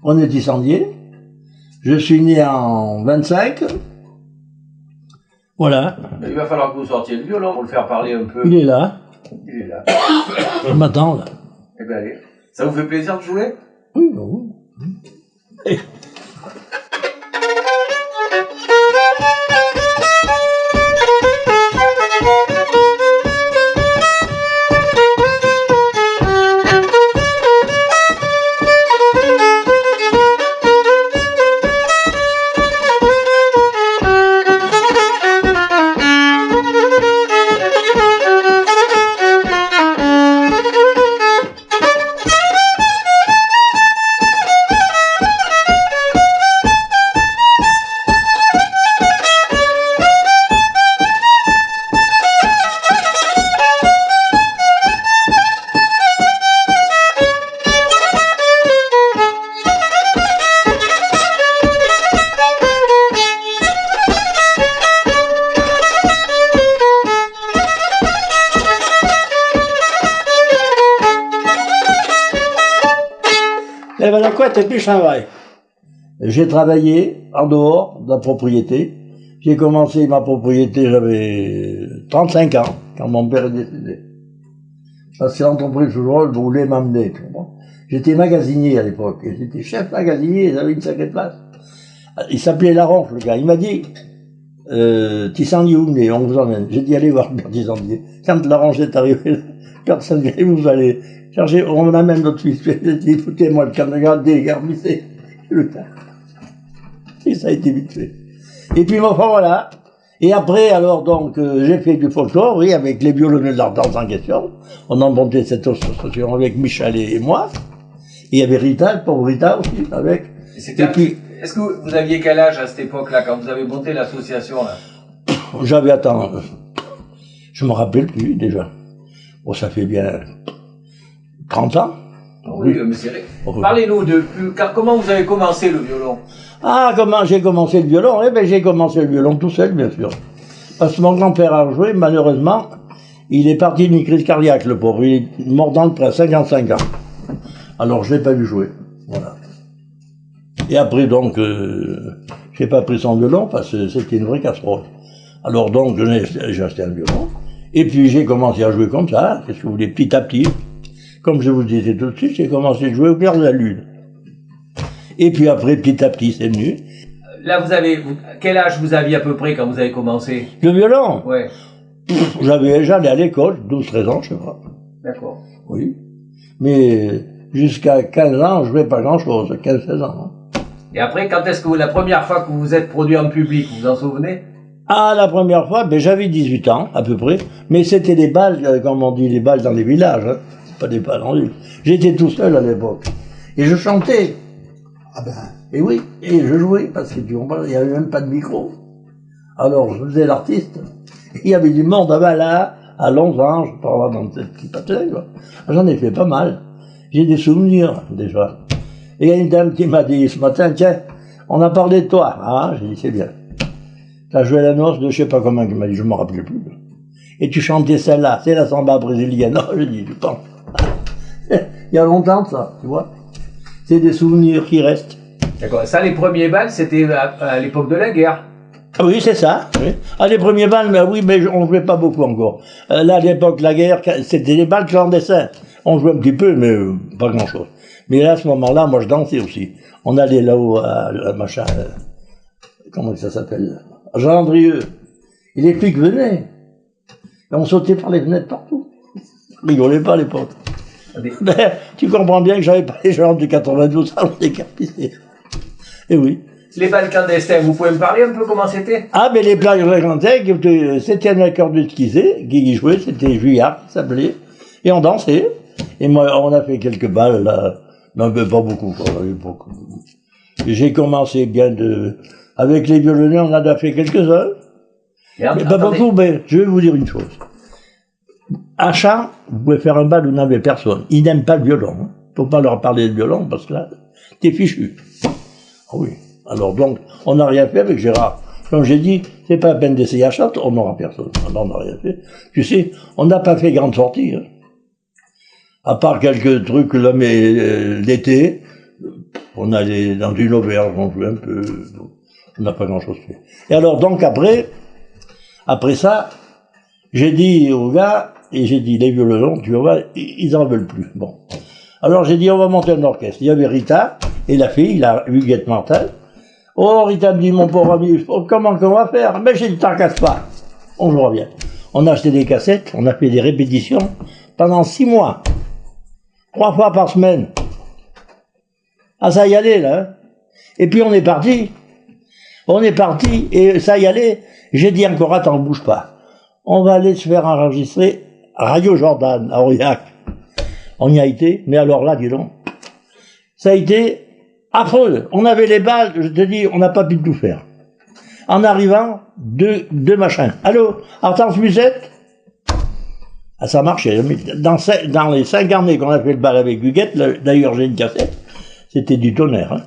On est tissandier. Je suis né en 25. Voilà. Il va falloir que vous sortiez le violon pour le faire parler un peu. Il est là. Il est là. Je m'attends là. Eh bien allez. Ça vous fait plaisir de jouer? Oui, oui. Eh ben la couette et puis je travaille. J'ai travaillé en dehors de la propriété. J'ai commencé ma propriété, j'avais 35 ans, quand mon père est décédé. Parce que l'entreprise toujours voulait m'emmener. J'étais magasinier à l'époque, j'étais chef magasinier, j'avais une sacrée place. Il s'appelait Laronche, le gars. Il m'a dit, Tissandier, vous venez, on vous emmène. J'ai dit, allez voir Père Tissandier. Quand Laronche est arrivé, Père Tissandier, vous allez chercher, on m'amène notre fils. J'ai dit, foutez-moi le canard, dégarmissez le tas. Et ça a été vite fait. Et puis, enfin, voilà. Et après, alors, donc, j'ai fait du folklore, oui, avec les violonneux de l'Ardence en question. On a monté cette association avec Michel et moi. Et il y avait Rita, le pauvre Rita aussi, avec. Et puis, est-ce que vous aviez quel âge à cette époque-là, quand vous avez monté l'association, là? J'avais, attends, je me rappelle plus, déjà. Bon, ça fait bien 30 ans. Oui, mais c'est vrai. Parlez-nous de comment vous avez commencé le violon? Ah, comment j'ai commencé le violon? Eh bien, j'ai commencé le violon tout seul, bien sûr. Parce que mon grand-père a joué, malheureusement, il est parti d'une crise cardiaque, le pauvre. Il est mort dans le près, 55 ans. Alors, je l'ai pas vu jouer. Voilà. Et après, donc, j'ai pas pris son violon, parce que c'était une vraie casserole. Alors, donc, j'ai acheté un violon. Et puis, j'ai commencé à jouer comme ça, qu'est-ce que vous voulez, petit à petit. Comme je vous le disais tout de suite, j'ai commencé à jouer au clair de la lune. Et puis après, petit à petit, c'est venu. Là, quel âge vous aviez à peu près quand vous avez commencé? Le violon? Ouais. J'allais à l'école, 12-13 ans, je sais pas. D'accord. Oui. Mais jusqu'à 15 ans, je jouais pas grand-chose, 15-16 ans. Et après, quand est-ce que la première fois que vous vous êtes produit en public, vous vous en souvenez? Ah, la première fois, ben, j'avais 18 ans, à peu près. Mais c'était des balles, comme on dit, les balles dans les villages, hein. Pas des balles en ville. J'étais tout seul à l'époque. Et je chantais. Ah ben, et oui, et je jouais, parce que tu comprends, il n'y avait même pas de micro. Alors, je faisais l'artiste. Il y avait du monde là, à Lonsange, pour avoir dans ce petit patelin, quoi. J'en ai fait pas mal. J'ai des souvenirs, déjà. Et il y a une dame qui m'a dit ce matin, tiens, on a parlé de toi. Ah, j'ai dit, c'est bien. T'as joué la noce de je sais pas comment, qui m'a dit, je me rappelle plus. Et tu chantais celle-là, c'est la samba brésilienne. Non, j'ai dit, je pense. Il y a longtemps, ça, tu vois. C'est des souvenirs qui restent. D'accord. Ça, les premiers balles, c'était à l'époque de la guerre. Ah oui, c'est ça. Oui. Ah, les premiers balles, mais oui, mais on jouait pas beaucoup encore. Là, à l'époque de la guerre, c'était des balles clandestins. On jouait un petit peu, mais pas grand-chose. Mais là, à ce moment-là, moi, je dansais aussi. On allait là-haut à machin, comment ça s'appelle? À Jean-Andrieux. Et les flics venaient. Et on sautait par les fenêtres partout. On rigolait pas à l'époque. Ben, tu comprends bien que j'avais pas les gens du 92 à décapités. Et oui. Les balles clandestins, vous pouvez me parler un peu comment c'était? Ah, mais les balles clandestins, c'était un accordéoniste qui jouait, c'était Juillard, qui s'appelait. Et on dansait. Et moi, on a fait quelques balles, là. Non, mais pas beaucoup, quoi. J'ai commencé bien avec les violonneux, on en a fait quelques-uns. Mais pas beaucoup, mais je vais vous dire une chose. À chant, vous pouvez faire un bal où vous n'avez personne. Ils n'aiment pas le violon. Hein. Faut pas leur parler de violon parce que là, t'es fichu. Ah oui. Alors donc, on n'a rien fait avec Gérard. Comme j'ai dit, c'est pas la peine d'essayer à chant, on n'aura personne. Alors on n'a rien fait. Tu sais, on n'a pas fait grande sortie. Hein. À part quelques trucs là, mais l'été, On allait dans une auberge, on jouait un peu. On n'a pas grand-chose fait. Et alors, donc, après ça, j'ai dit aux gars, et j'ai dit, les violons, tu vois, ils en veulent plus. Bon. Alors, j'ai dit, on va monter un orchestre. Il y avait Rita, et la fille, Huguette Martin. Oh, Rita me dit, mon pauvre ami, comment qu'on va faire? Mais j'ai dit, t'en casse pas. On jouera bien. On a acheté des cassettes, on a fait des répétitions pendant 6 mois. 3 fois par semaine. Ah, ça y allait, là. Hein. Et puis on est parti. On est parti, et ça y allait. J'ai dit encore, attends, bouge pas. On va aller se faire enregistrer à Radio Jordan, à Aurillac. On y a été, mais alors là, dis donc, ça a été affreux. On avait les balles, je te dis, on n'a pas pu tout faire. En arrivant, deux machins. Allô, Hortense Musette? Ah, ça marchait. Dans les 5 années qu'on a fait le bal avec Huguette, d'ailleurs j'ai une cassette, c'était du tonnerre. Hein.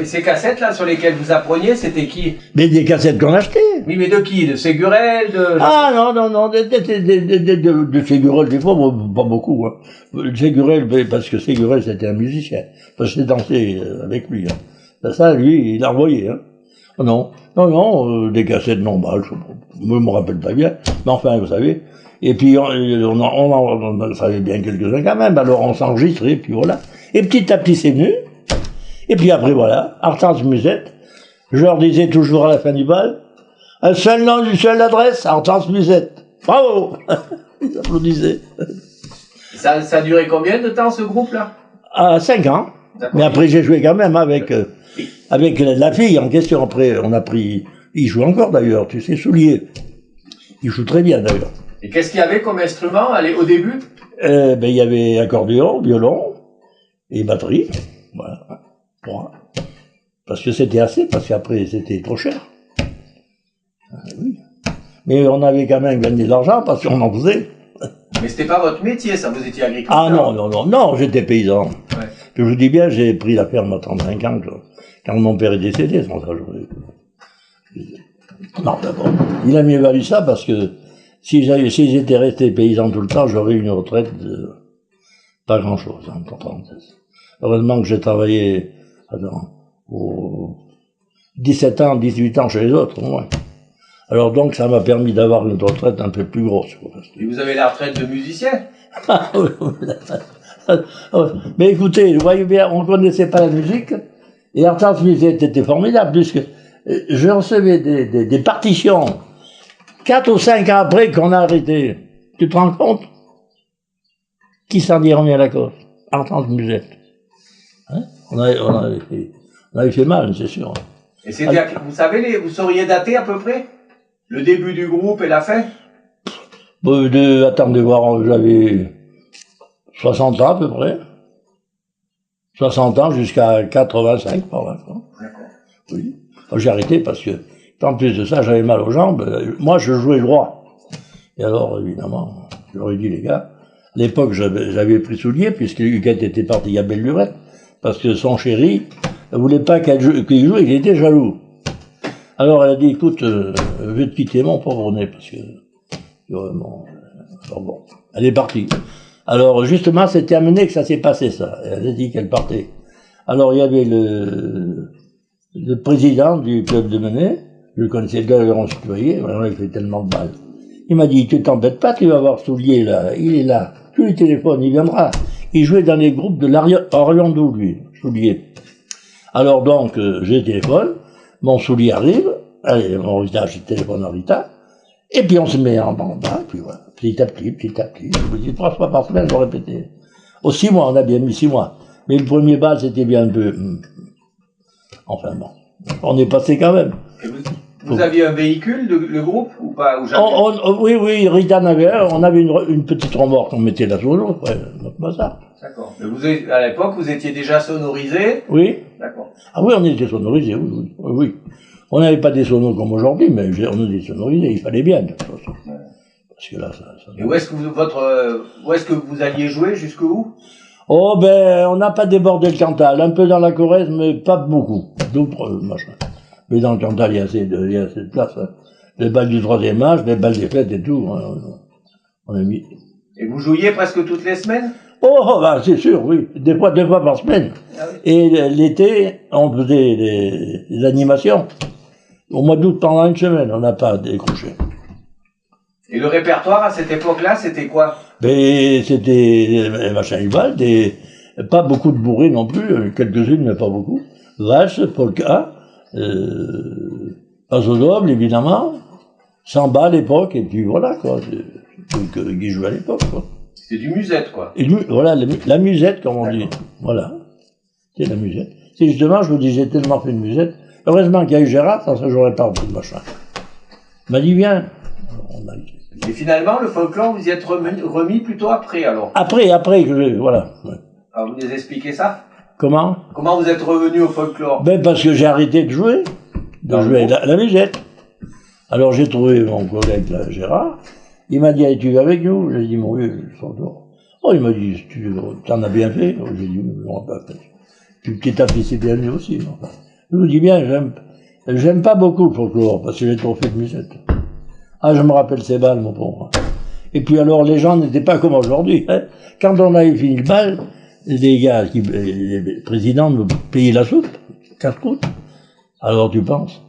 Et ces cassettes-là sur lesquelles vous appreniez, c'était qui? Mais des cassettes qu'on achetait. Oui, mais de qui? De Ségurel, de... Ah non, de Ségurel, des fois, pas beaucoup. Hein. Ségurel, parce que Ségurel c'était un musicien. Parce que j'ai dansé avec lui. Hein. Ça, lui, il a envoyé. Hein. Non, des cassettes normales, je ne me rappelle pas bien. Mais enfin, vous savez. Et puis, on en savait bien quelques-uns quand même. Alors, on s'enregistrait, puis voilà. Et petit à petit, c'est venu. Et puis après, voilà, Hortense Musette. Je leur disais toujours à la fin du bal, un seul nom, une seule adresse, Hortense Musette. Bravo. Ils applaudissaient. Ça a duré combien de temps, ce groupe-là? 5 ans. Mais après, j'ai joué quand même avec la fille en question. Après, on a pris... Il joue encore d'ailleurs, tu sais, Soulier. Il joue très bien d'ailleurs. Et qu'est-ce qu'il y avait comme instrument au début? Il y avait accordéon, violon et batterie. Voilà. Parce que c'était assez, parce qu'après c'était trop cher. Oui. Mais on avait quand même gagné de l'argent parce qu'on en faisait. Mais c'était pas votre métier, ça, vous étiez agriculteur. Ah non, j'étais paysan. Ouais. Je vous dis bien, j'ai pris la ferme à 35 ans, quand mon père est décédé, c'est pour ça que non, d'abord, il a mieux valu ça parce que si j'étais resté paysan tout le temps, j'aurais eu une retraite de pas grand-chose, entre parenthèses. Heureusement que j'ai travaillé 17 ans, 18 ans chez les autres, au moins. Alors donc, ça m'a permis d'avoir une retraite un peu plus grosse. Et vous avez la retraite de musicien? Mais écoutez, vous voyez bien, on ne connaissait pas la musique, et Hortense Musette était formidable, puisque je recevais des partitions 4 ou 5 ans après qu'on a arrêté. Tu te rends compte? Qui s'en dit remis à la cause? Hortense Musette. Hein? On avait fait mal, c'est sûr. Et c'était, vous savez, vous sauriez dater à peu près le début du groupe et la fin? Attendez voir, j'avais 60 ans à peu près. 60 ans jusqu'à 85 par là. D'accord. Oui. J'ai arrêté parce que, en plus de ça, j'avais mal aux jambes. Moi, je jouais droit. Et alors, évidemment, j'aurais dit, les gars, à l'époque, j'avais pris Soulier, puisque Huguette était partie à Belle Lurette, parce que son chéri ne voulait pas qu'il joue, il était jaloux. Alors, elle a dit, écoute, je vais te quitter, mon pauvre nez, parce que, vraiment, alors bon, elle est partie. Alors, justement, c'était amené que ça s'est passé, ça. Elle a dit qu'elle partait. Alors, il y avait le président du club de Menay, je le connaissais, le gars, on se tutoyait, on avait fait tellement de balles. Il m'a dit, tu t'embêtes pas, tu vas voir Soulier, là, il est là. Tu lui téléphones, il viendra. Il jouait dans les groupes de Oriondou, lui, Soulier. Alors donc, j'ai téléphone, mon Soulier arrive, allez, mon Rita, je téléphone à Rita, et puis on se met en bas, puis voilà, petit à petit. Je vous dis 3 fois par semaine, je répétais. Au 6 mois, on a bien mis 6 mois. Mais le premier bal, c'était bien un peu... Enfin bon, on est passé quand même. Et vous aviez un véhicule, le groupe, ou pas, ou jamais? Oui, Rita en avait un, on avait une petite remorque, on mettait la sous l'autre, notre bazar. D'accord. Mais à l'époque, vous étiez déjà sonorisé? Oui. D'accord. Ah oui, on était sonorisé, oui. On n'avait pas des sonos comme aujourd'hui, mais on était sonorisé, il fallait bien, de toute façon. Ouais. Parce que là, ça... Et où est-ce que vous alliez jouer, jusqu'où? Oh, on n'a pas débordé le Cantal, un peu dans la Corrèze, mais pas beaucoup. D'autres machins. Mais dans le Cantal, il y a assez de place. Hein. Les balles du 3e âge, les balles des fêtes et tout. Hein. On a mis. Et vous jouiez presque toutes les semaines? Oh, bah, c'est sûr, oui. Des fois 2 fois par semaine. Ah oui. Et l'été, on faisait des animations. Au mois d'août, pendant une semaine, on n'a pas décroché. Et le répertoire à cette époque-là, c'était quoi? Mais c'était machin Hubald, pas beaucoup de bourrées non plus, quelques-unes, mais pas beaucoup. Valse, polka, paso doble, évidemment, samba à l'époque, et puis voilà, quoi. C'est tout qui jouait à l'époque, quoi. C'était du musette, quoi. Et voilà, la musette, comme on dit. Voilà. C'est la musette. C'est justement, je vous dis, j'ai tellement fait de musette. Heureusement qu'il y a eu Gérard, sans ça, j'aurais pas repris le machin. Il m'a dit, viens. On a été. Et finalement, le folklore, vous y êtes remis plutôt après, alors. Après, voilà. Ouais. Alors, vous nous expliquez ça? Comment? Comment vous êtes revenu au folklore? Ben, parce que j'ai arrêté de jouer la musette. Alors, j'ai trouvé mon collègue, là, Gérard. Il m'a dit, allez, tu vas avec nous? J'ai dit, mon vieux, je dehors. Oh, il m'a dit, tu en as bien fait? J'ai dit, non, pas fait. Puis petit à petit, c'est bien lui aussi. Non. Je vous dis bien, j'aime pas beaucoup le folklore, parce que j'ai trop fait de musette. Ah, je me rappelle ces balles, mon pauvre. Et puis alors, les gens n'étaient pas comme aujourd'hui. Hein. Quand on avait fini le bal, les gars, les présidents me payaient la soupe, casse-croûte. Alors tu penses,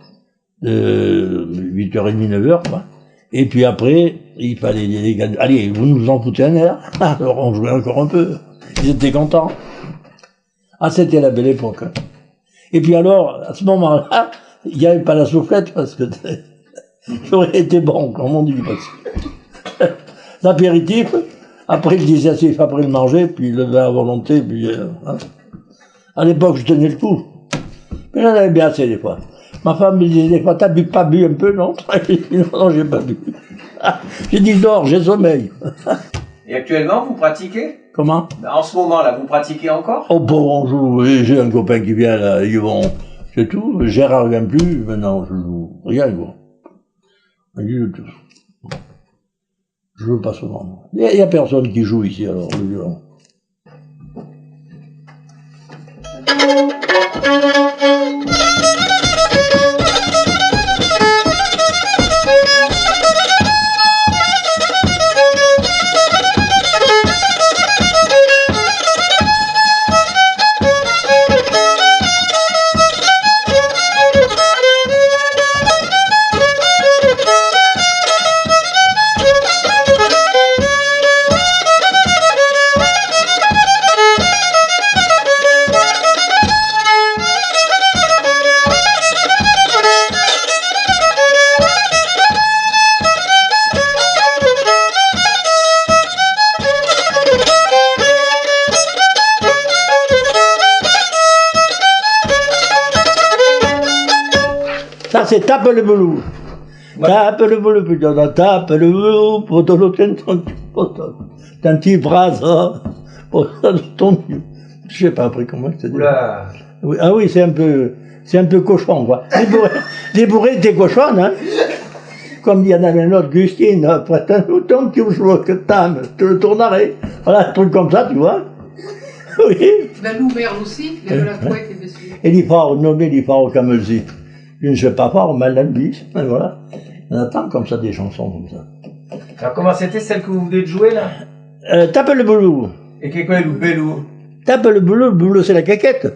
8h30, 9h, quoi. Et puis après, il fallait les gars, allez, vous nous en foutez un air. Alors on jouait encore un peu. Ils étaient contents. Ah, c'était la belle époque. Hein. Et puis alors, à ce moment-là, il n'y avait pas la soufflette parce que ça aurait été bon, comme on dit. L'apéritif, après le digestif, après le manger, puis le vin à volonté, puis... hein. À l'époque, je tenais le coup. Mais j'en avais bien assez des fois. Ma femme me disait des fois, t'as pas bu un peu, non? Non, j'ai pas bu. J'ai dit, dors, j'ai sommeil. Et actuellement, vous pratiquez? Comment? En ce moment-là, vous pratiquez encore? Oh, bon, on joue. J'ai un copain qui vient, là, ils vont... C'est tout. Gérard vient plus, maintenant, je joue. Rien, quoi. Rien du tout. Je joue pas souvent. Il y a personne qui joue ici, alors, le violon. Ça, c'est tape le boulot. Ouais. Tape le boulot, putain, tape le boulot, pour te l'autre, t'as un petit bras, ça, pour ton... Je sais pas après comment je te dis. Oui, ah oui, c'est un peu cochon, quoi. Les bourrées, t'es cochonne, hein. Comme il y en avait un autre, Gustine, après un automne, tu joues que t'aimes, je te le tournerai. Voilà, un truc comme ça, tu vois. Oui. La nouvelle aussi, il y avait la couette et dessus. Et les phares, nommés les phares comme eux. Je ne sais pas faire, mal la bis, voilà. On attend comme ça des chansons comme ça. Alors comment c'était celle que vous venez de jouer là? Tape le boulot. Et qu'est-ce que le belou? Tape le boulot c'est la caquette.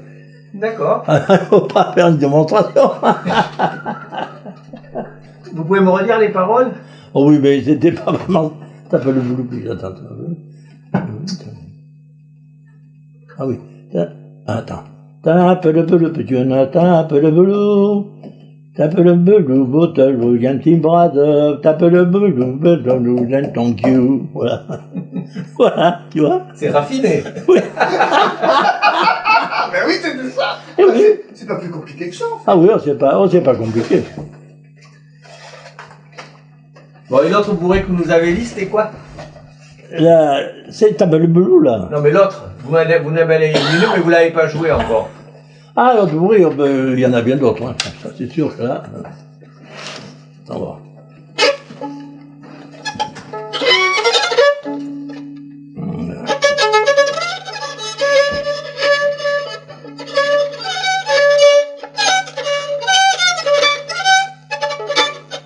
D'accord. Il ne faut pas faire une démonstration. Vous pouvez me redire les paroles? Oh oui, mais c'était pas vraiment... Tape le boulot, puis attends. Ah oui, attends. Tape le boulot, petit tape le boulot. Tape le boulot, botelou, y a un petit bras de... Tape le boulot, botelou, y a ton cul. Voilà. Voilà, tu vois. C'est raffiné. Oui. Mais oui, c'est ça. Oui. C'est pas plus compliqué que ça. Ah oui, c'est pas compliqué. Bon, et l'autre bourré que vous nous avez dit, c'était quoi? C'est Tape le boulot, là. Non, mais l'autre, vous n'avez une, mais vous l'avez pas joué encore. Ah, l'autre bourré, il y en a bien d'autres, hein. Ça c'est sûr que là... On va voir.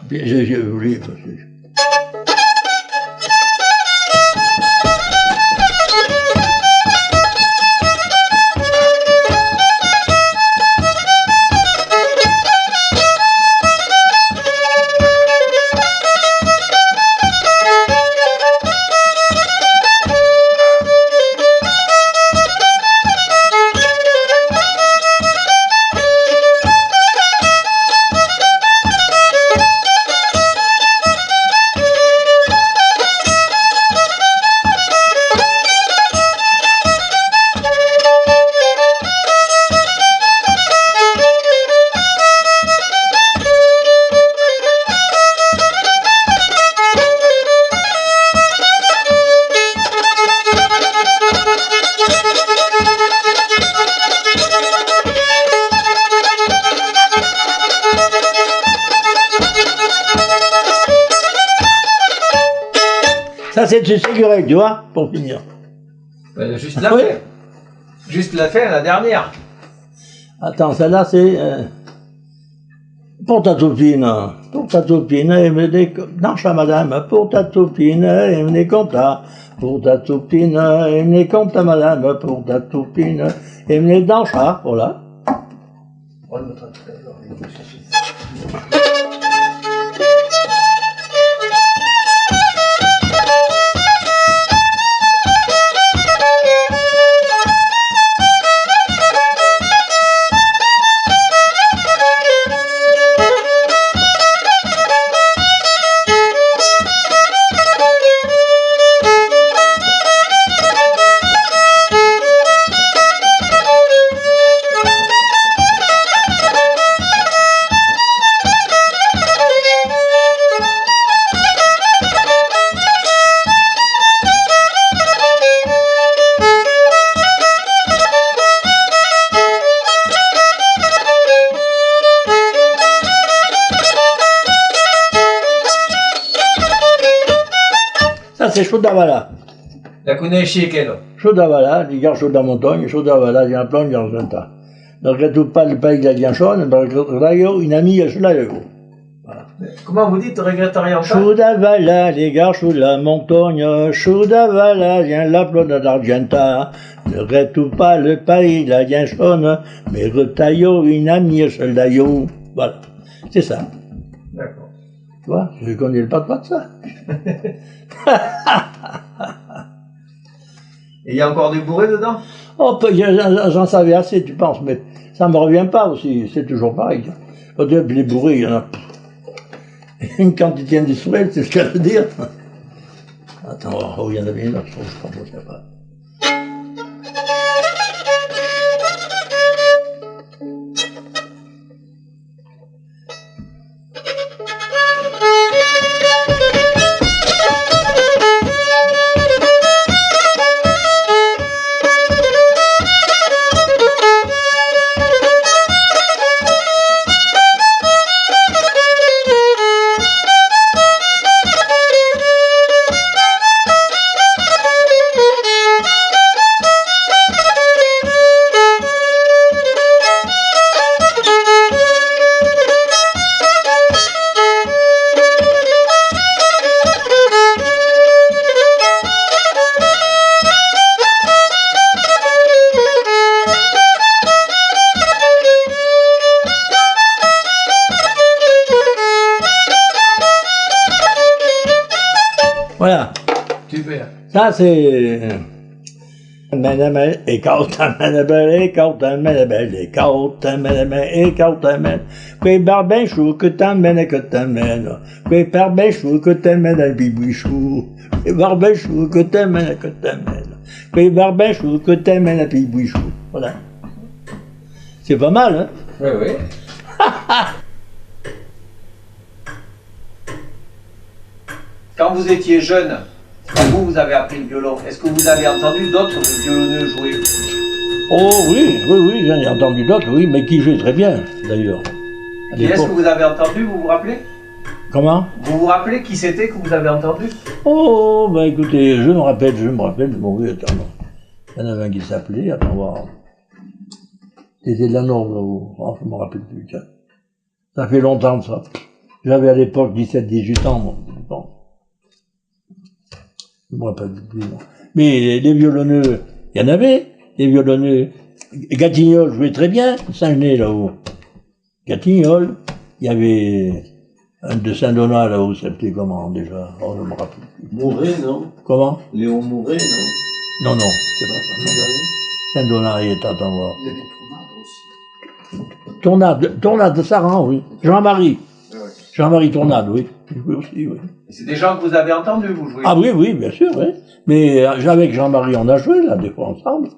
J'ai oublié parce que... Ça, c'est Ségurel, tu vois, pour finir. Juste la fin. Juste la fin, la dernière. Attends, celle-là, c'est... pour ta topine, aime des... Non, chat, madame, pour ta topine, aime des comptas. Pour ta topine, aime les comptas, madame, pour ta topine, aime les dents, chat, voilà. Ça, c'est Chaudavala. La conosci quello. Chaudavala, les gars chauds de la montagne, Chaudavala, il y a un plan di Argenta. Ne regrette pas le pays de la Gianchone, ne regrette une amie à Chaudavala. Comment vous dites, regrette rien pas? Chaudavala, les gars chauds de la montagne, Chaudavala, vient la plaine d'Argenta. Ne regrette pas le pays de la Gianchone, mais retaillot une amie à Chaudavala. Voilà, c'est ça. D'accord. Tu vois, je connais le pas de ça. Et il y a encore du bourré dedans? Oh, j'en savais assez, tu penses, mais ça me revient pas aussi, c'est toujours pareil. Quand les bourrés, il y en a une quantité industrielle, c'est ce qu'elle veut dire. Attends, oh, il y en avait une autre, je ne sais pas. Voilà. Super. Ça, c'est... Quei barbechou que t'emmène, quei barbechou que t'emmène à Bibouichou, quei barbechou que t'emmène, quei barbechou que t'emmène à Bibouichou. Voilà. C'est pas mal, hein? Oui, oui. Quand vous étiez jeune, vous avez appris le violon. Est-ce que vous avez entendu d'autres violonneux jouer? Oh oui, j'en ai entendu d'autres, oui, mais qui jouaient très bien, d'ailleurs. Qui est-ce que vous avez entendu, vous vous rappelez? Comment? Vous vous rappelez qui c'était que vous avez entendu? Oh, ben écoutez, je me rappelle, bon oui, attends, il y en avait un qui s'appelait, attends voir. C'était de la Norve, oh, je me rappelle plus, tiens. Ça fait longtemps, ça. J'avais à l'époque 17-18 ans, moi, je pense. Je me rappelle plus, non. Mais les violonneux, il y en avait, les violonneux. Gatignol jouait très bien, Saint-Genis, là-haut. Gatignol, il y avait un de Saint-Donat, là-haut, c'était comment, déjà? Oh, je me rappelle plus. Mouret, non? Comment? Léon Mouret, non? Non, c'est pas ça. Saint-Donat, il est à t'en voir. Il y avait Tournade aussi. Tournade de Saran, oui. Jean-Marie. Ouais. Jean-Marie Tournade, oui. Oui aussi, oui. C'est des gens que vous avez entendus, vous jouer? Ah oui, bien sûr, oui. Mais avec Jean-Marie, on a joué, là, des fois, ensemble.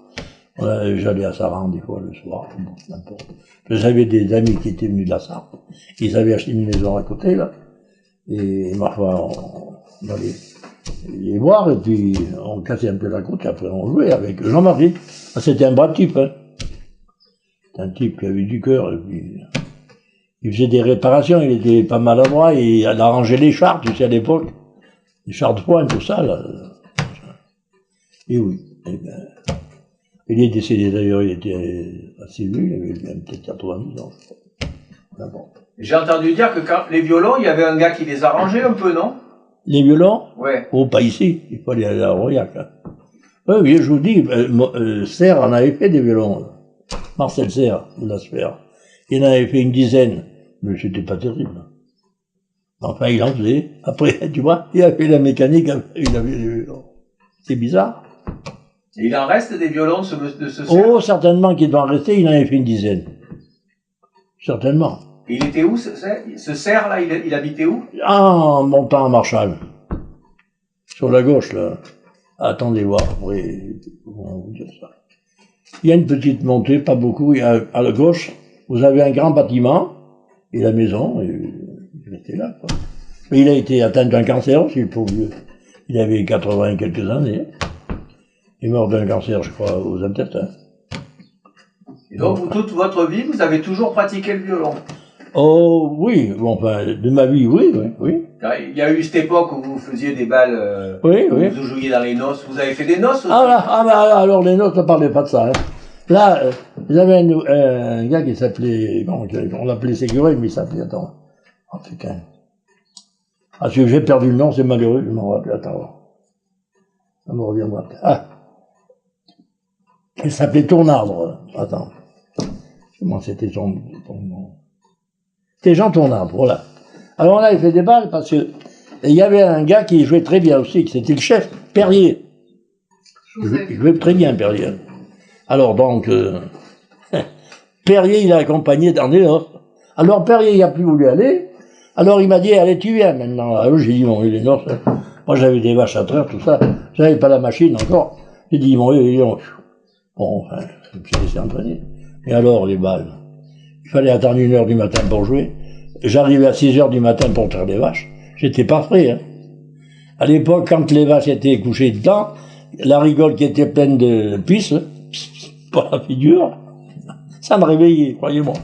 J'allais à Saran, des fois, le soir, bon, n'importe. J'avais des amis qui étaient venus de la Sarre. Ils avaient acheté une maison à côté, là. Et, ma foi, on allait les voir, et puis, on cassait un peu la côte, et après, on jouait avec Jean-Marie. Ah, c'était un brave type, hein. C'était un type qui avait du cœur, et puis, il faisait des réparations, il était pas maladroit, et il arrangeait les chars, tu sais, à l'époque. les chars de poing, tout ça, là. Et oui. Eh ben, il est décédé d'ailleurs, il était assez vieux, il avait peut-être 90 ans, je crois. D'abord. J'ai entendu dire que quand les violons, il y avait un gars qui les arrangeait un peu, non? Les violons? Ouais. Oh, pas ici, il faut aller à Aurillac. Hein. Oui, je vous dis, Serre en avait fait des violons. Là. Marcel Serre, de la Sphère. Il en avait fait une dizaine, mais c'était pas terrible. Enfin, il en faisait. Après, tu vois, il a fait la mécanique, il avait des violons. C'est bizarre. Et il en reste des violons de ce Serre? Oh, certainement qu'il doit en rester, il en avait fait une dizaine. Certainement. Et il était où, ce Serre, là, il habitait où? Ah, en montant à Marchal. Sur la gauche, là. Attendez voir, après, comment vous dire ça. Il y a une petite montée, pas beaucoup, il y a, à la gauche, vous avez un grand bâtiment, et la maison, et il était là, quoi. Mais il a été atteint d'un cancer aussi, le pauvre vieux. Il avait 80 et quelques années. Il est mort d'un cancer, je crois, aux intestins. Et donc, vous, toute votre vie, vous avez toujours pratiqué le violon? Oh, oui, bon, enfin, de ma vie, oui. Il y a eu cette époque où vous faisiez des balles, Oui. vous jouiez dans les noces. Vous avez fait des noces aussi? Alors les noces, ne parlait pas de ça. Hein. Là, il y avait un gars qui s'appelait, on l'appelait Séguré, mais il s'appelait, attends, oh putain. Ah, si j'ai perdu le nom, c'est malheureux, je m'en rappelle, attends. Ça me reviendra. Ah. Il s'appelait Tournarbre, attends. Comment c'était son nom? C'était Jean Tournarbre, voilà. Alors on avait fait des balles parce que il y avait un gars qui jouait très bien aussi, c'était le chef, Perrier. Il jouait très bien, Perrier. Alors donc, Perrier, il a accompagné dans les noces. Alors Perrier, il n'a plus voulu aller. Alors il m'a dit, allez, tu viens maintenant. Alors j'ai dit, bon, les noces, moi j'avais des vaches à traire, tout ça. J'avais pas la machine encore. J'ai dit, bon, bon, enfin, je me suis laissé entraîner. Et alors, les balles. Il fallait attendre 1h du matin pour jouer. J'arrivais à 6h du matin pour traire les vaches. J'étais pas prêt, hein. À l'époque, quand les vaches étaient couchées dedans, la rigole qui était pleine de pisse, pour la figure, ça me réveillait, croyez-moi.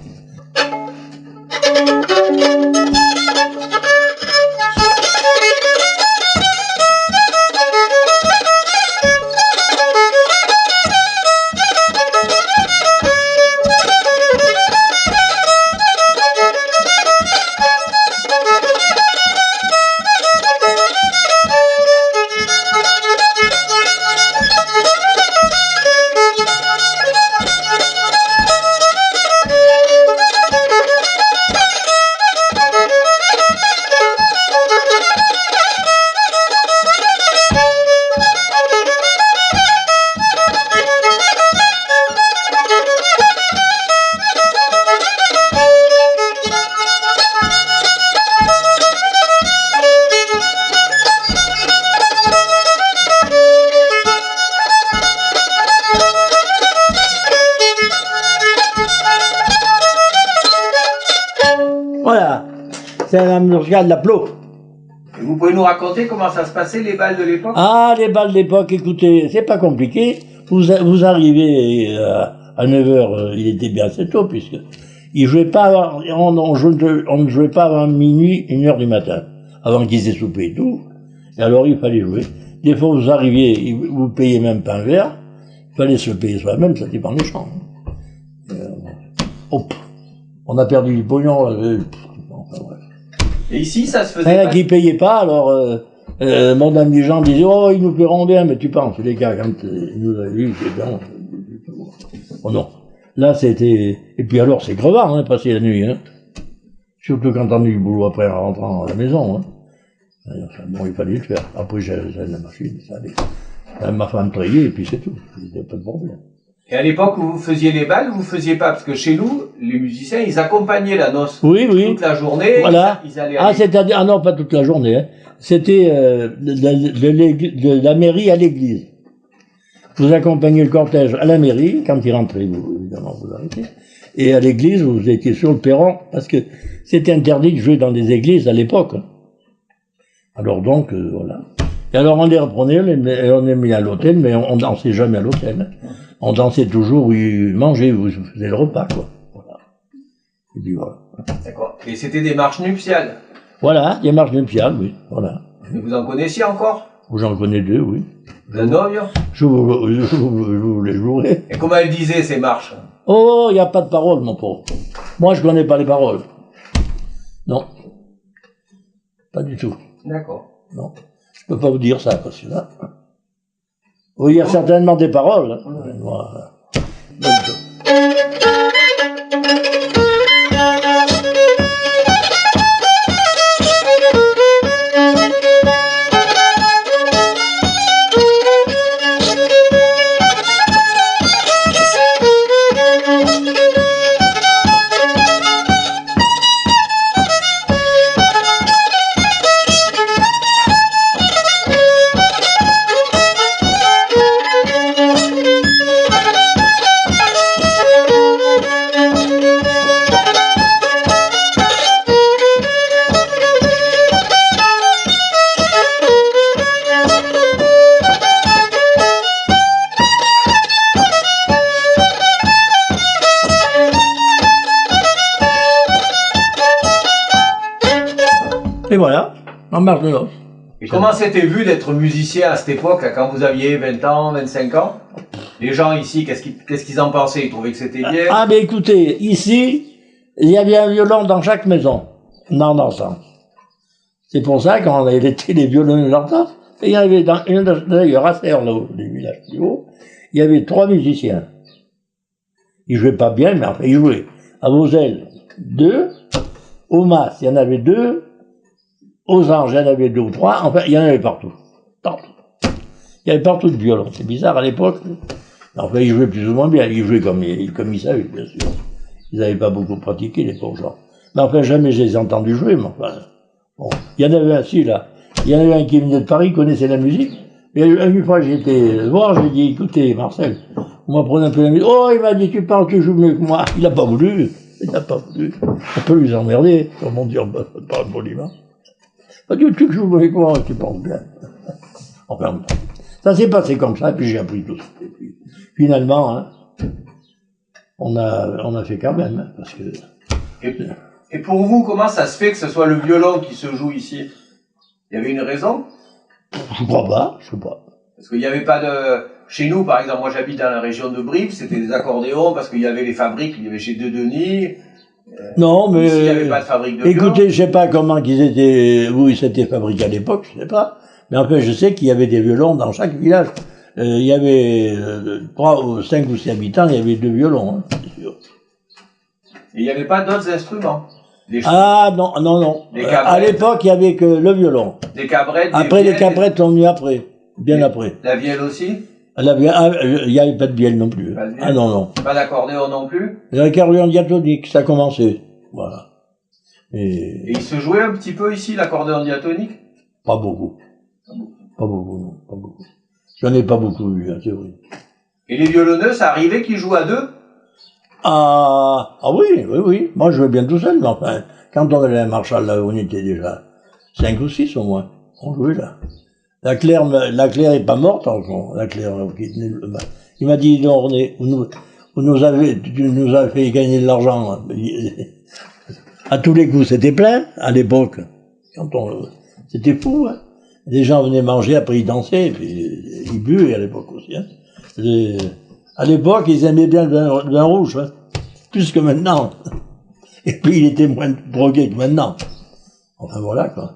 Voilà, c'est la musicale de la Plo. Et vous pouvez nous raconter comment ça se passait, les balles de l'époque? Ah, les balles d'époque, écoutez, c'est pas compliqué. Vous arrivez à 9h, il était bien assez tôt, puisque il jouait pas, on ne jouait pas avant minuit, 1h du matin, avant qu'ils aient soupé et tout. Et alors il fallait jouer. Des fois vous arriviez, vous payez même pas un verre, il fallait se le payer soi-même, ça dépend des champs. On a perdu le pognon. Enfin, bref. Et ici, ça se faisait pas? Qui payait pas, alors mon ami Jean disait, oh, ils nous paieront bien, mais tu penses, les gars, quand ils nous avaient vu, c'est bien. Oh non. Là, c'était... Et puis alors, c'est crevant, hein, passer la nuit, hein. Surtout quand on a eu le boulot après en rentrant à la maison, hein. Bon, il fallait le faire. Après, j'avais la machine, ça allait. Ma femme travaillait, et puis c'est tout. Il n'y avait pas de problème. Et à l'époque où vous faisiez les balles, vous faisiez pas, parce que chez nous, les musiciens, ils accompagnaient la noce. Oui. Toute la journée. Voilà. Ils allaient C'est-à-dire, non, pas toute la journée, hein. C'était de la mairie à l'église. Vous accompagnez le cortège à la mairie, quand il rentrait, évidemment, vous arrêtez. Et à l'église, vous étiez sur le perron, parce que c'était interdit de jouer dans des églises à l'époque. Alors donc, voilà. Et alors on les reprenait, on les mis à l'hôtel, mais on dansait jamais à l'hôtel. On dansait toujours, oui, manger, vous faisiez le repas, quoi. Voilà. Et puis voilà. D'accord. Et c'était des marches nuptiales? Voilà, des marches nuptiales, oui, voilà. Et vous en connaissiez encore? J'en connais deux, oui. La Nogne? Je vous les jouerai. Et comment elle disait ces marches? Oh, il n'y a pas de paroles, mon pauvre. Moi, je connais pas les paroles. Non. Pas du tout. D'accord. Non. Je peux pas vous dire ça, parce que là... Oui, il y a certainement des paroles. Hein. Voilà. Et voilà, en marche de noces. Et comment c'était vu d'être musicien à cette époque, là, quand vous aviez 20 ans, 25 ans? Les gens ici, qu'est-ce qu'ils en pensaient? Ils trouvaient que c'était bien? Ah, mais écoutez, ici, il y avait un violon dans chaque maison, en dansant. C'est pour ça, quand on avait été les violons de l'entente, il y avait d'ailleurs à Serre, là, les villages plus hauts, il y avait 3 musiciens. Ils jouaient pas bien, mais enfin, ils jouaient. À Vosel, 2. Au Mas, il y en avait 2. Aux Anges, il y en avait 2 ou 3. Enfin, il y en avait partout. Partout. Il y avait partout de violons. C'est bizarre à l'époque. Enfin, ils jouaient plus ou moins bien. Ils jouaient comme ils savaient, bien sûr. Ils n'avaient pas beaucoup pratiqué, les pauvres gens. Mais enfin, jamais je les ai entendus jouer, mais enfin. Bon. Il y en avait un, si, là. Il y en avait un qui venait de Paris, connaissait la musique. Et une fois, j'ai été voir, j'ai dit, écoutez, Marcel, on m'apprenait un peu la musique. Oh, il m'a dit, tu parles, tu joues mieux que moi. Il n'a pas voulu. Il n'a pas voulu. On peut lui emmerder, comme on dit, on parle poliment. Il dit, tu joues mieux que moi, tu penses bien. Enfin, ça s'est passé comme ça, et puis j'ai appris tout ça. Et puis, finalement, hein, on a fait quand même, hein, parce que... Et pour vous, comment ça se fait que ce soit le violon qui se joue ici? Il y avait une raison? Je crois pas, je sais pas. Parce qu'il n'y avait pas de... Chez nous, par exemple, moi j'habite dans la région de Brive, c'était des accordéons parce qu'il y avait les fabriques, il y avait chez Denis. Non, mais... Ici, il n'y avait pas de fabrique de violon. Écoutez, je sais pas comment où ils s'étaient fabriqués à l'époque, je sais pas. Mais enfin, je sais qu'il y avait des violons dans chaque village. Il y avait 3 ou 5 ou 6 habitants, il y avait 2 violons, hein, c'est sûr. Et il n'y avait pas d'autres instruments? Ah non, non, non. À l'époque, il y avait que le violon. Des cabrettes, après, les cabrettes sont venues après, bien après. La vielle aussi? Il n'y avait pas de vielle non plus. Pas de vielle. Ah non, non. Pas d'accordéon non plus? L'accordéon diatonique, ça a commencé. Voilà. Et il se jouait un petit peu ici, l'accordéon diatonique? Pas beaucoup. Pas beaucoup, non. Pas beaucoup. J'en ai pas beaucoup vu, hein, c'est vrai. Et les violonneux, ça arrivait qu'ils jouent à 2? Ah oui, oui, oui. Moi, je jouais bien tout seul, mais enfin, quand on allait à Marshall, là, on était déjà 5 ou 6 au moins. On jouait là. La Claire est pas morte, encore. La Claire, il m'a dit, non, René, tu nous as fait gagner de l'argent. À tous les coups, c'était plein, à l'époque. C'était fou, hein. Les gens venaient manger, après ils dansaient, et puis ils buvaient à l'époque aussi, hein. À l'époque, ils aimaient bien le vin rouge, hein, plus que maintenant. Et puis, il était moins drogué que maintenant. Enfin, voilà, quoi.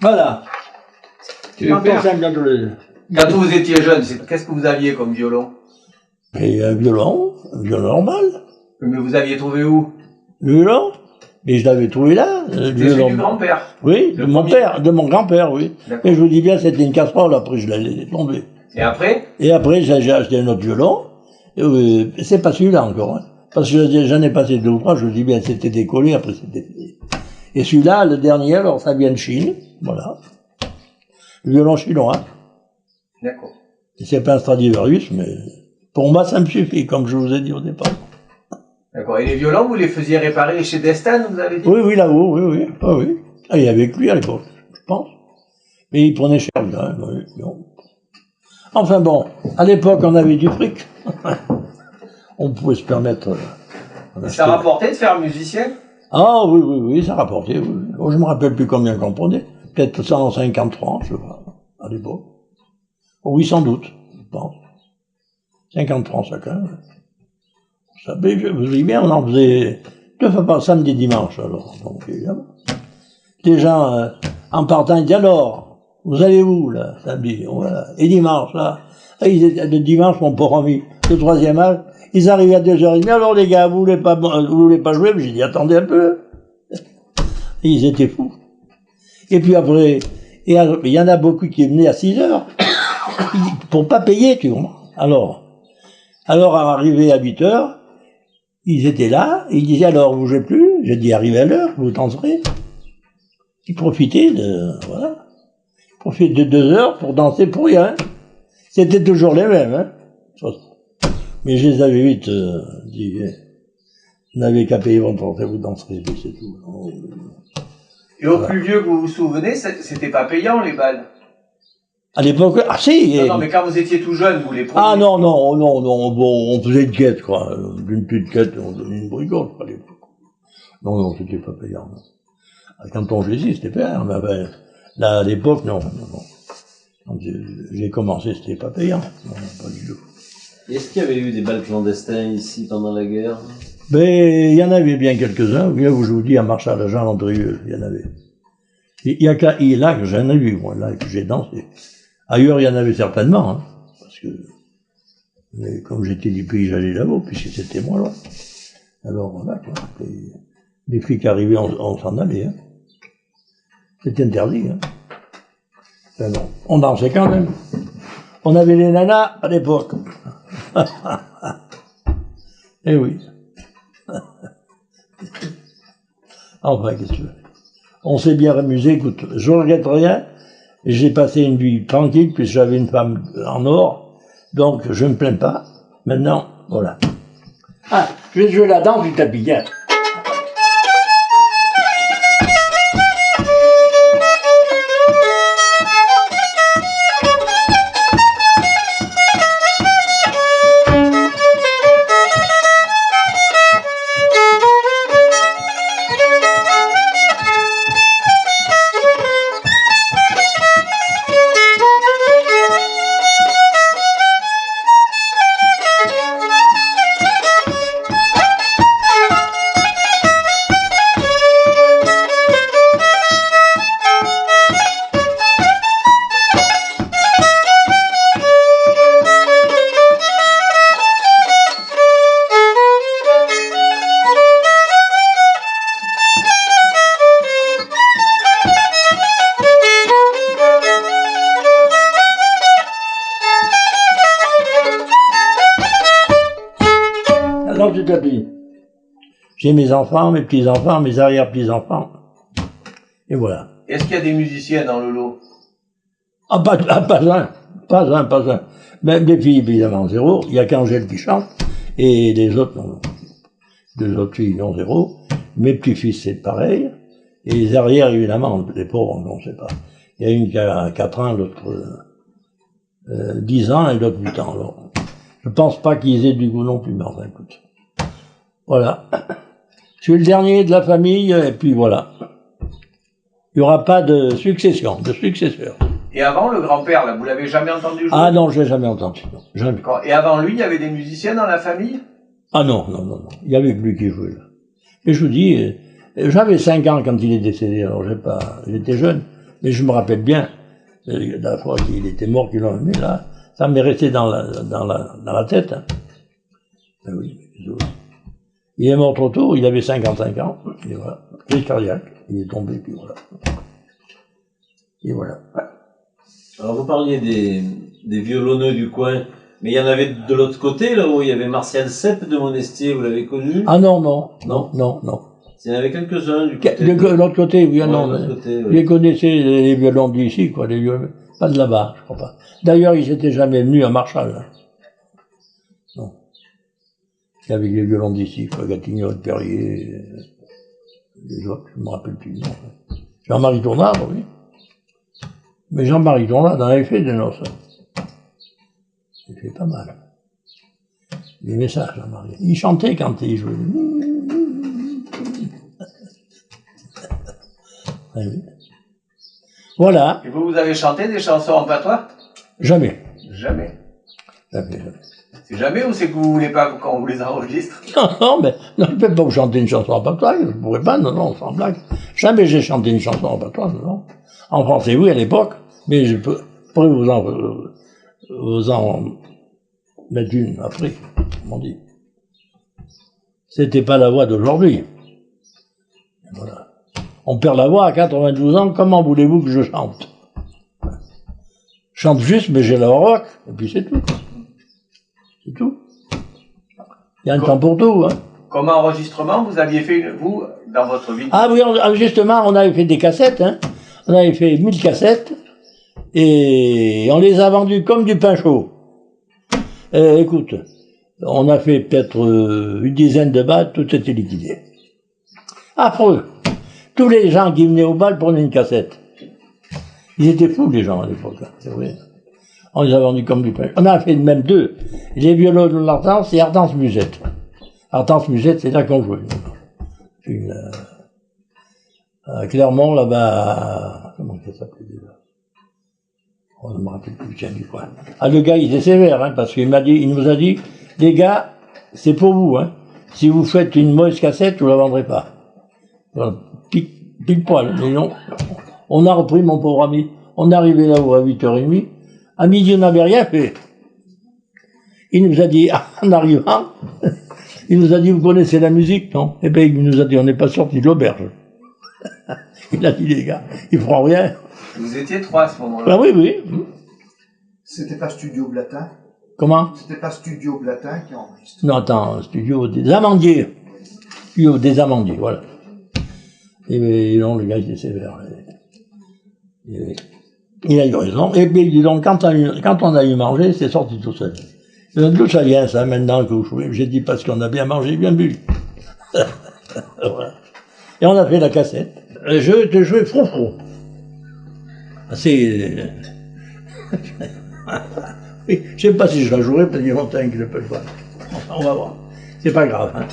Voilà. Super. Super. Quand vous étiez jeune, qu'est-ce que vous aviez comme violon? Et un violon normal. Mais vous aviez trouvé où? Le violon. Et je l'avais trouvé là. Le C'était celui violon. du grand-père. Oui, de mon premier. père, de mon grand-père, oui. D'accord. Et je vous dis bien, c'était une casserole, après je l'ai laissé tomber. Et après? Et après, j'ai acheté un autre violon. C'est pas celui-là encore, hein. Parce que j'en ai passé 2 ou 3, je vous dis bien, c'était décollé, après c'était fait. Et celui-là, le dernier, alors ça vient de Chine, voilà. Le violon chinois. D'accord. C'est pas un Stradivarius, mais pour moi, ça me suffit, comme je vous ai dit au départ. D'accord. Et les violons, vous les faisiez réparer chez Destin, vous avez dit? Oui, oui, là-haut, oui, oui. Ah, oui. Ah, il y avait que lui à l'époque, je pense. Mais il prenait cher, là, oui, non. Enfin bon, à l'époque, on avait du fric. On pouvait se permettre. Ça rapportait de faire musicien? Ah oui, oui, oui, ça rapportait, oui. Oh, je me rappelle plus combien qu'on prenait. Peut-être 150 francs, je vois, à l'époque. Oh, oui, sans doute, je pense. 50 francs chacun. Ça, je vous dis bien, on en faisait 2 fois par samedi et dimanche, alors. Donc, évidemment. Les gens, en partant, ils disaient alors, vous allez où, là, samedi? Voilà. Et dimanche, là. Et le dimanche, mon pauvre ami, le 3e âge, ils arrivaient à 2h30. Alors, les gars, vous voulez pas jouer? J'ai dit, attendez un peu. Et ils étaient fous. Et puis après, il y en a beaucoup qui venaient à 6h. Pour pas payer, tu comprends. Alors, arrivé à 8h, ils étaient là, et ils disaient, alors, vous bougez plus? J'ai dit, arrivez à l'heure, vous danserez. Ils profitaient voilà. Ils profitaient de 2 heures pour danser pour rien. C'était toujours les mêmes, hein. Mais je les avais vite dit, vous n'avez qu'à payer votre entrée, vous danserez, c'est tout. Non, Et au plus vieux que vous vous souvenez, c'était pas payant, les balles? à l'époque, ah si. Non, mais quand vous étiez tout jeune, vous les preniez? Ah non, bon, on faisait une quête, quoi. D'une petite quête, on donnait une bricole, à l'époque. Non, c'était pas payant. Non. Quand on jouait, c'était payant, mais ben, là, à l'époque, non. Quand j'ai commencé, c'était pas payant. Non, pas du tout. Est-ce qu'il y avait eu des balles clandestins ici pendant la guerre? Mais il y en avait bien quelques-uns. Là où je vous dis, à Marchal, à Jean-Landrieux, il y en avait. Il y a là que j'en ai vu, moi, là que j'ai dansé. Ailleurs, il y en avait certainement, hein, parce que, mais comme j'étais du pays, j'allais là-haut, puisque c'était moi, là. Alors, voilà, quoi. Et les flics arrivaient, on s'en allait, hein. C'était interdit, hein. Ben non, on dansait quand même. On avait les nanas à l'époque. Eh oui. Enfin, qu'est-ce que tu veux? On s'est bien amusé, écoute, je regrette rien. J'ai passé une vie tranquille, puisque j'avais une femme en or, donc je ne me plains pas. Maintenant, voilà. Ah, je vais jouer la danse du tapis, hein. Alors, du tapis. J'ai mes enfants, mes petits-enfants, mes arrière-petits-enfants. Et voilà. Est-ce qu'il y a des musiciens dans le lot? Ah, pas un. Mais mes filles, évidemment, 0. Il y a qu'Angèle qui chante. Et les autres, non. 2 autres filles, non, 0. Mes petits-fils, c'est pareil. Et les arrières, évidemment, les pauvres, on ne sait pas. Il y a une qui a 4 ans, l'autre 10 ans et l'autre 8 ans. Alors, je pense pas qu'ils aient du goût non plus, mais enfin, écoute. Voilà. Je suis le dernier de la famille, et puis voilà. Il n'y aura pas de succession, de successeur. Et avant, le grand-père, là, vous l'avez jamais entendu jouer? Ah non, je l'ai jamais entendu, non. Jamais. D'accord. Et avant lui, il y avait des musiciens dans la famille? Ah non. Il y avait que lui qui jouait, là. Et je vous dis, j'avais 5 ans quand il est décédé, alors j'étais jeune. Mais je me rappelle bien, la fois qu'il était mort, qu'ils l'ont amené là, ça m'est resté dans la tête. Hein. Ben oui, il est mort trop tôt, il avait 55 ans, et voilà, crise cardiaque, il est tombé, puis voilà. Et voilà. Alors vous parliez des violonneux du coin, mais il y en avait de l'autre côté, là où il y avait Martial Sepp de Monestier, vous l'avez connu? Ah non, non. Il y en avait quelques-uns du côté. De l'autre côté, oui, ouais, non. de l'autre côté, oui. Les connaissait les violons d'ici, quoi, les violons, pas de là-bas, je crois pas. D'ailleurs, ils n'étaient jamais venus à Marchal. Hein. Non. Il y avait les violons d'ici, quoi, Gatignol, Perrier, les autres, je ne me rappelle plus. Jean-Marie Tournard, oui. Mais Jean-Marie Tournard en avait fait des noces. Il fait pas mal. Il aimait ça, Jean-Marie. Il chantait quand il jouait. Ah oui. Voilà. Et vous avez chanté des chansons en patois? Jamais. Jamais. Jamais. C'est jamais ou c'est que vous voulez pas qu'on vous les enregistre? Non, mais non, je ne peux pas vous chanter une chanson en patois, je ne pourrais pas, non, sans blague. Jamais j'ai chanté une chanson en patois, non. En français, oui, à l'époque, mais je pourrais vous en mettre une après, comme on dit. C'était pas la voix d'aujourd'hui. Voilà. On perd la voix à 92 ans, comment voulez-vous que je chante? Je chante juste, mais j'ai la rock, et puis c'est tout. C'est tout. Il y a un temps pour tout, hein. Comme enregistrement, vous aviez fait, vous, dans votre vie? Ah oui, justement, on avait fait des cassettes, hein. On avait fait 1000 cassettes, et on les a vendues comme du pain chaud. Écoute, on a fait peut-être une dizaine de balles, tout était liquidé. Affreux. Tous les gens qui venaient au bal prenaient une cassette. Ils étaient fous, les gens, à l'époque, hein, c'est vrai. On les a vendus comme du pain. On a fait même deux. Les violons de l'Artance et Ardence Musette. Ardence Musette, c'est là qu'on jouait. Puis, à Clermont, là-bas, comment ça s'appelait déjà? On ne me rappelle plus, tiens, du coin. Ah, le gars, il était sévère, hein, parce qu'il nous a dit, les gars, c'est pour vous, hein. Si vous faites une mauvaise cassette, vous la vendrez pas. Voilà, pile poil. Mais non. On a repris, mon pauvre ami. On est arrivé là-haut à 8h30. À midi, on n'avait rien fait. Il nous a dit, en arrivant, il nous a dit, vous connaissez la musique, non? Eh bien, il nous a dit, on n'est pas sorti de l'auberge. Il a dit, les gars, ils feront rien. Vous étiez trois à ce moment-là. Ben oui, oui. C'était pas Studio Blatin? Comment? C'était pas Studio Blatin qui enregistre? Non, attends, Studio des Amandiers. Studio des Amandiers, voilà. Et non, le gars, il était sévère. Il a eu raison. Et puis, donc, quand on a eu mangé, c'est sorti tout seul. D'où ça vient, ça, maintenant que vous jouez? J'ai dit, parce qu'on a bien mangé, bien bu. Voilà. Et on a fait la cassette. Je te jouais frou-frou. C'est... Oui, je sais pas si je la jouerai, parce qu'il y a longtemps que je ne peux pas. Enfin, on va voir. C'est pas grave, hein.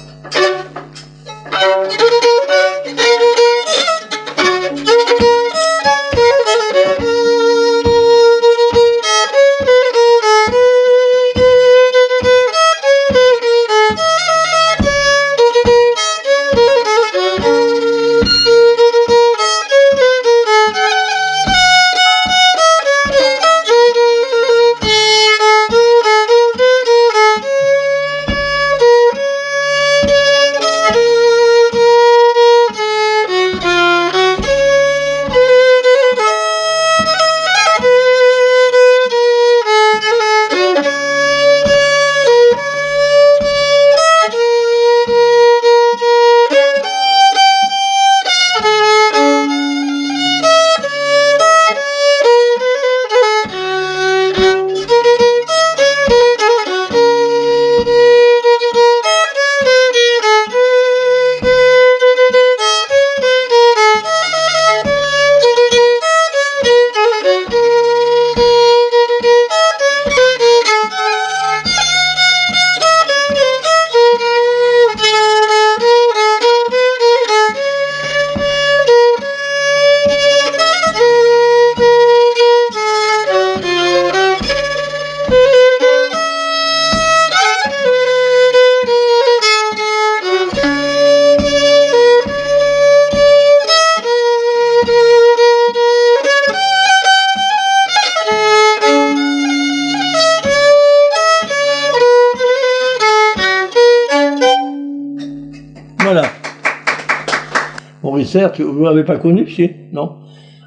certes, vous l'avez pas connu, si? Non.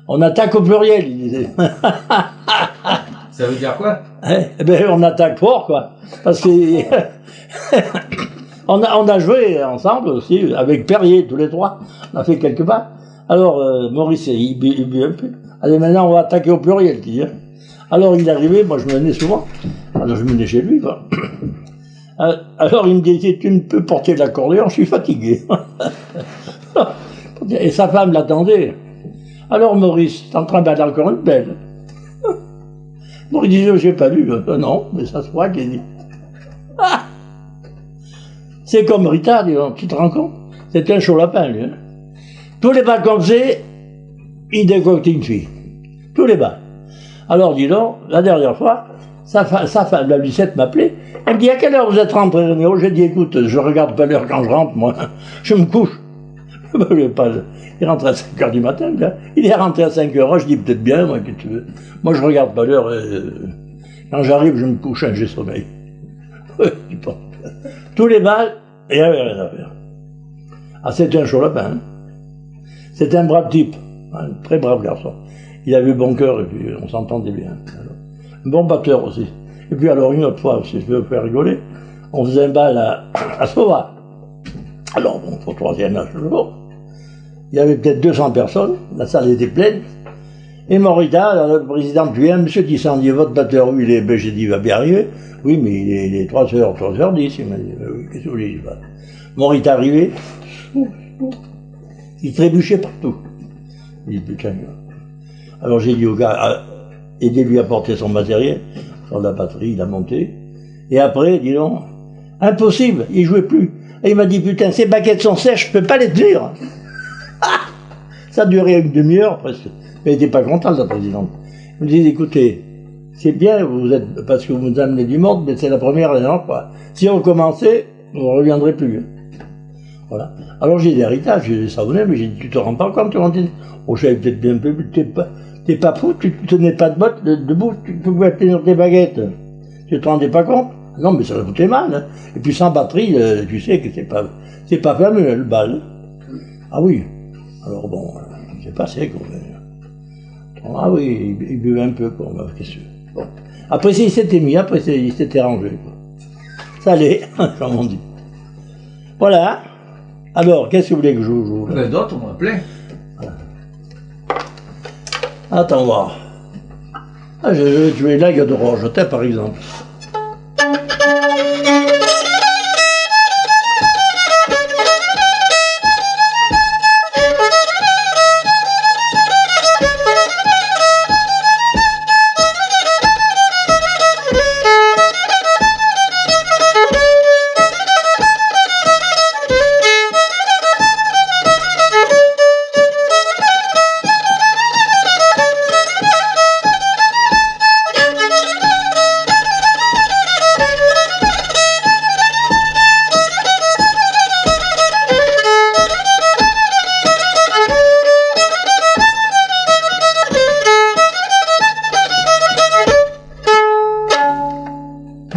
On attaque au pluriel, il disait. Ça veut dire quoi? Eh ben, on attaque fort, quoi. Parce que on a joué ensemble aussi, avec Perrier, tous les trois. On a fait quelques pas. Alors, Maurice, il bu un peu. Allez, maintenant, on va attaquer au pluriel, il dit. Alors, il est arrivé, moi, je venais souvent. Alors, je venais chez lui, quoi. Alors, il me disait, tu ne peux porter de l'accordéon, je suis fatigué. Et sa femme l'attendait. Alors, Maurice, t'en travailles encore une belle. Bon, il disait, j'ai pas lu. Non, mais ça se voit qu'il dit. Ah, c'est comme Rita, dis donc, tu te rends compte? C'était un chaud lapin, lui. Hein. Tous les bals qu'on faisait, il décoctait une fille. Tous les bals. Alors, dis donc, la dernière fois, sa femme, la Lucette, m'appelait. Elle me dit, à quelle heure vous êtes rentré? J'ai dit, écoute, je regarde pas l'heure quand je rentre, moi. Je me couche. Il rentre à 5 heures du matin, là. Il est rentré à 5 heures. Je dis, peut-être bien, moi, que tu veux. Moi, je regarde pas l'heure. Quand j'arrive, je me couche, j'ai sommeil. Tous les bals, il n'y avait rien à faire. Ah, c'était un chaud lapin. Hein. C'était un brave type. Un très brave garçon. Il avait bon cœur et puis on s'entendait bien. Alors, un bon batteur aussi. Et puis alors, une autre fois, si je veux vous faire rigoler, on faisait un bal à Sauva. Alors, bon, au troisième âge, il y avait peut-être 200 personnes, la salle était pleine. Et Morita, le président, vient, monsieur Tissan, dit, votre batteur, où il est? Ben, j'ai dit, il va bien arriver. Oui, mais il est 3h10. Il m'a dit, oui, qu'est-ce que vous voulez? Morita arrivé, il trébuchait partout. Il dit, putain. Alors j'ai dit au gars, aidez-lui à porter son matériel, sur la batterie, il a monté. Et après, dis donc, impossible, il jouait plus. Et il m'a dit, putain, ces baguettes sont sèches, je peux pas les tenir. Ça a duré une demi-heure presque. Mais elle n'était pas contente, la présidente. Elle me dit, écoutez, c'est bien, vous êtes, parce que vous nous amenez du monde, mais c'est la première et dernière fois. Si on recommençait, on ne reviendrait plus. Voilà. Alors j'ai des héritages, j'ai des savonnets, mais j'ai dit, tu te rends pas compte, tu dis, oh, j'avais peut-être bien peu, t'es pas fou, tu tenais pas de bottes debout, tu pouvais tenir tes baguettes. Tu te rendais pas compte? Non, mais ça va coûter mal. Hein. Et puis sans batterie, tu sais que c'est pas fameux, le bal. Ah oui. Alors bon, c'est passé, quoi. Ah oui, il buvait un peu, quoi. Qu'est-ce que bon. Après, il s'était mis, après, il s'était rangé, quoi. Ça allait, comme on dit. Voilà. Alors, qu'est-ce que vous voulez que je joue là? D'autres, on m'appelait. Voilà. Attends voir. Ah, je vais jouer l'aigle de Rochetet, par exemple.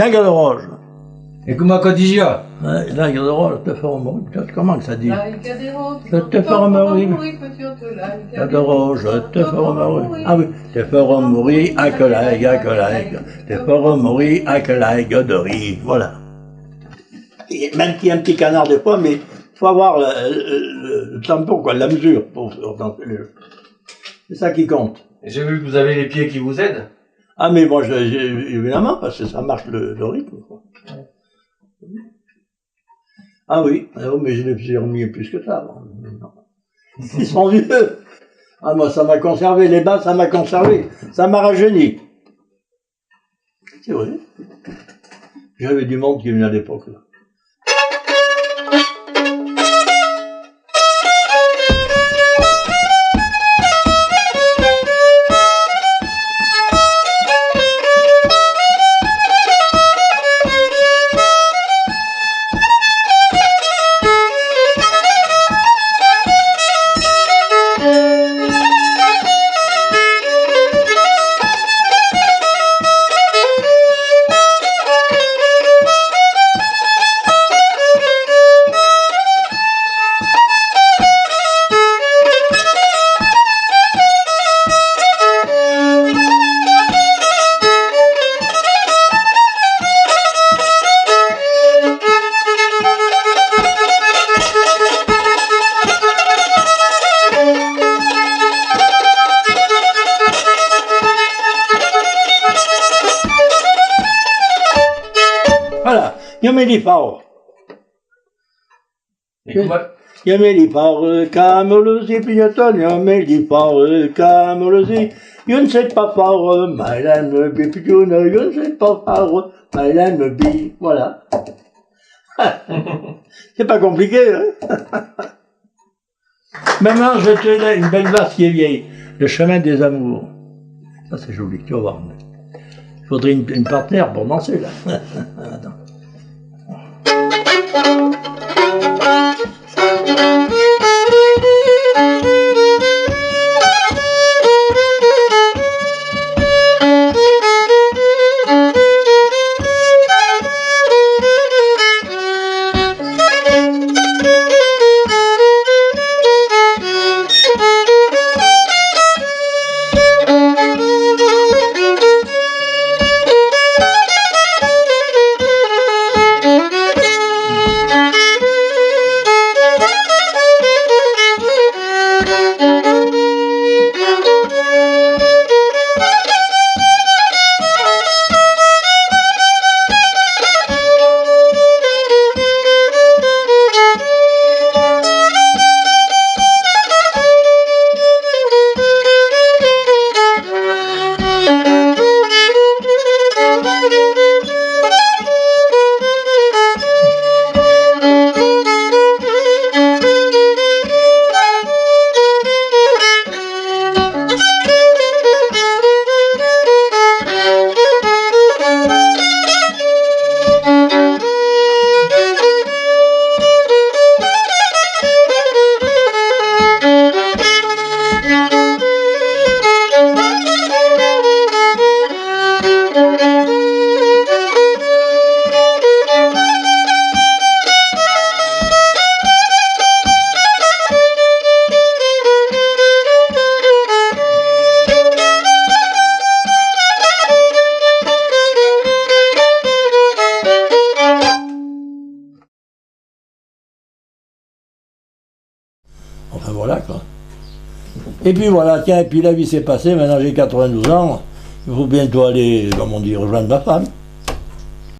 L'aigle de Roche. Et comment Codigia? L'aigle de Roche, te ferme, comment que ça dit? Je te ferai mourir. L'aigle de Roche, te ferai mourir. Ah oui, te ferai mourir, à que l'aigle, te ferai mourir, à que l'aigle de riz. Voilà. Même qu'il y a un petit canard des fois, mais il faut avoir le tempo, quoi, la mesure pour c'est ça qui compte. Et j'ai vu que vous avez les pieds qui vous aident. Ah mais moi, évidemment, parce que ça marche le rythme, quoi. Ah oui, mais je ne suis remis plus que ça. Non. Ils sont vieux. Ah moi, ça m'a conservé, les bas, ça m'a conservé. Ça m'a rajeuni. C'est vrai. J'avais du monde qui venait à l'époque, là. Io me li farò. Et comment- Io me li farò camolosi, pignotone, io me li farò camolosi. Io ne sais pas faire Madame Bipioune, je ne sais pas faire Madame Bi. Voilà. C'est pas compliqué, hein. Maintenant, je te donne une belle valse qui est vieille. Le chemin des amours. Ça, c'est joli, tu vas voir. Il faudrait une partenaire pour danser, là. Attends. Enfin voilà quoi. Et puis voilà, tiens, et puis la vie s'est passée, maintenant j'ai 92 ans, il faut bientôt aller, comme on dit, rejoindre ma femme.